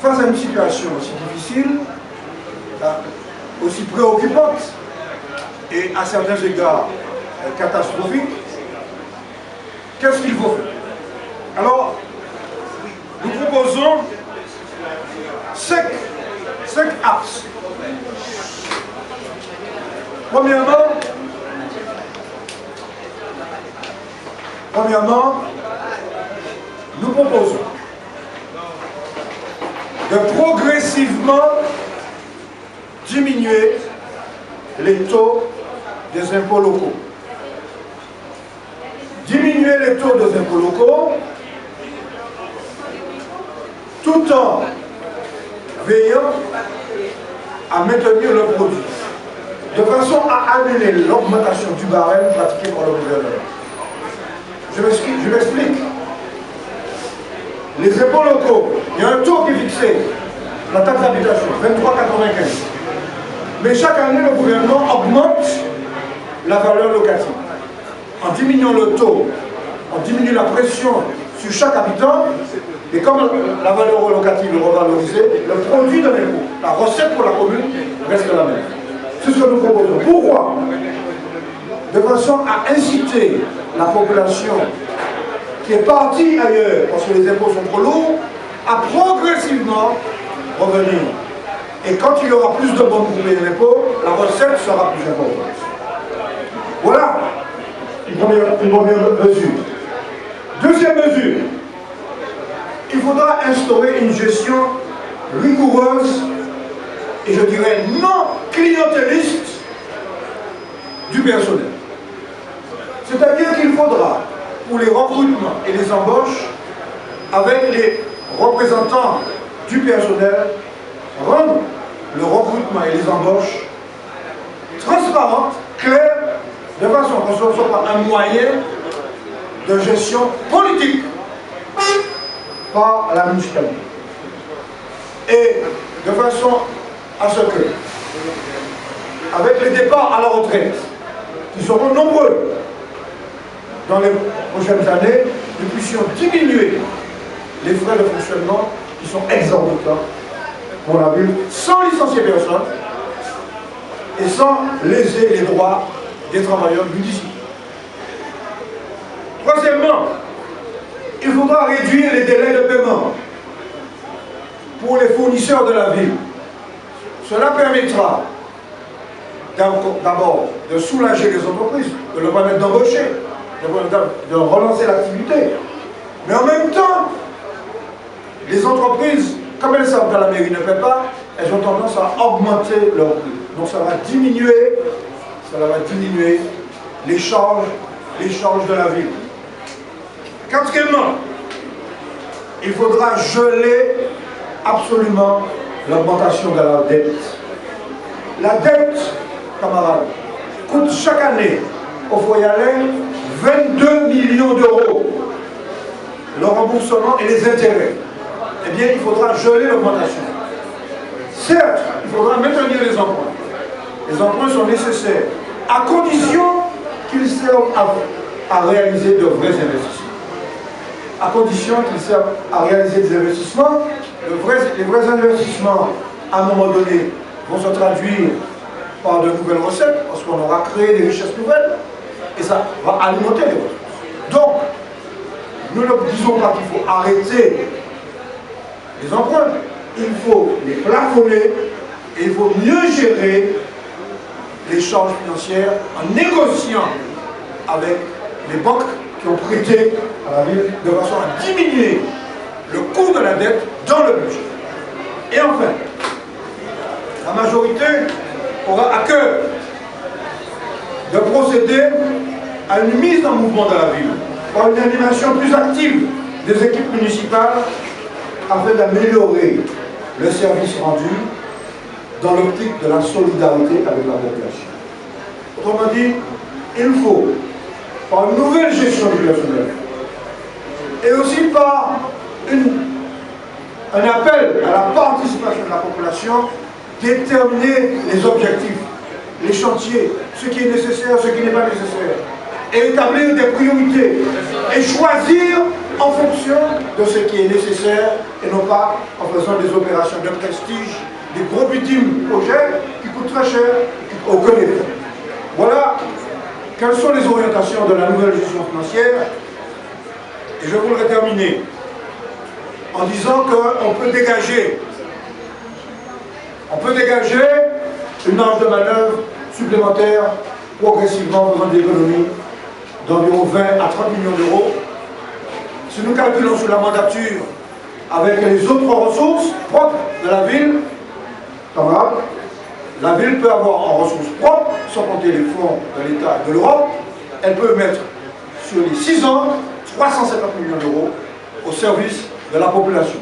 face à une situation aussi difficile, aussi préoccupante et à certains égards catastrophique, qu'est-ce qu'il faut faire? Alors, nous proposons 5 axes. Premièrement, nous proposons de progressivement diminuer les taux des impôts locaux. Diminuer les taux des impôts locaux tout en veillant à maintenir le produit, de façon à annuler l'augmentation du barème pratiquée par le gouvernement. Je m'explique. Les impôts locaux, il y a un taux qui est fixé, la taxe d'habitation, 23,95. Mais chaque année, le gouvernement augmente la valeur locative. En diminuant le taux, on diminue la pression sur chaque habitant, et comme la valeur locative est revalorisée, le produit de l'impôt, la recette pour la commune, reste la même. C'est ce que nous proposons. Pourquoi? De façon à inciter la population qui est partie ailleurs, parce que les impôts sont trop lourds, à progressivement revenir. Et quand il y aura plus de monde pour payer l'impôt, la recette sera plus importante. Voilà une première mesure. Deuxième mesure, il faudra instaurer une gestion rigoureuse et je dirais non clientéliste du personnel. C'est-à-dire qu'il faudra, pour les recrutements et les embauches, avec les représentants du personnel, rendre le recrutement et les embauches transparentes, claires, de façon qu'on ne soit pas un moyen de gestion politique par la municipalité. Et de façon à ce que, avec les départs à la retraite, qui seront nombreux dans les prochaines années, nous puissions diminuer les frais de fonctionnement qui sont exorbitants pour la ville, sans licencier personne et sans léser les droits des travailleurs municipaux. Troisièmement, il faudra réduire les délais de paiement pour les fournisseurs de la ville. Cela permettra d'abord de soulager les entreprises, de leur permettre d'embaucher, de relancer l'activité. Mais en même temps, les entreprises, comme elles savent que la mairie ne paie pas, elles ont tendance à augmenter leurs prix. Donc ça va diminuer les charges de la ville. Quatrièmement, il faudra geler absolument l'augmentation de la dette. La dette, camarades, coûte chaque année au foyer 22 millions d'euros. Le remboursement et les intérêts. Eh bien, il faudra geler l'augmentation. Certes, il faudra maintenir les emprunts. Les emprunts sont nécessaires, à condition qu'ils servent à réaliser de vrais investissements. À condition qu'ils servent à réaliser des investissements, les vrais investissements, à un moment donné, vont se traduire par de nouvelles recettes, parce qu'on aura créé des richesses nouvelles, et ça va alimenter les ressources. Donc, nous ne disons pas qu'il faut arrêter les emprunts, il faut les plafonner, et il faut mieux gérer les charges financières en négociant avec les banques qui ont prêté à la ville de façon à diminuer le coût de la dette dans le budget. Et enfin, la majorité aura à cœur de procéder à une mise en mouvement de la ville par une animation plus active des équipes municipales afin d'améliorer le service rendu dans l'optique de la solidarité avec la population. Autrement dit, il faut, par une nouvelle gestion du personnel, et aussi par un appel à la participation de la population, déterminer les objectifs, les chantiers, ce qui est nécessaire, ce qui n'est pas nécessaire, et établir des priorités, et choisir en fonction de ce qui est nécessaire et non pas en faisant des opérations de prestige, des gros bitimes projets qui coûtent très cher, qui n'ont aucun effet. Voilà quelles sont les orientations de la nouvelle gestion financière. Et je voudrais terminer en disant qu'on peut dégager une marge de manœuvre supplémentaire progressivement en faisant des économies d'environ 20 à 30 millions d'euros. Si nous calculons sur la mandature avec les autres ressources propres de la ville, camarades, la ville peut avoir en ressources propres, sans compter les fonds de l'État et de l'Europe, elle peut mettre sur les 6 ans 350 millions d'euros au service de la population.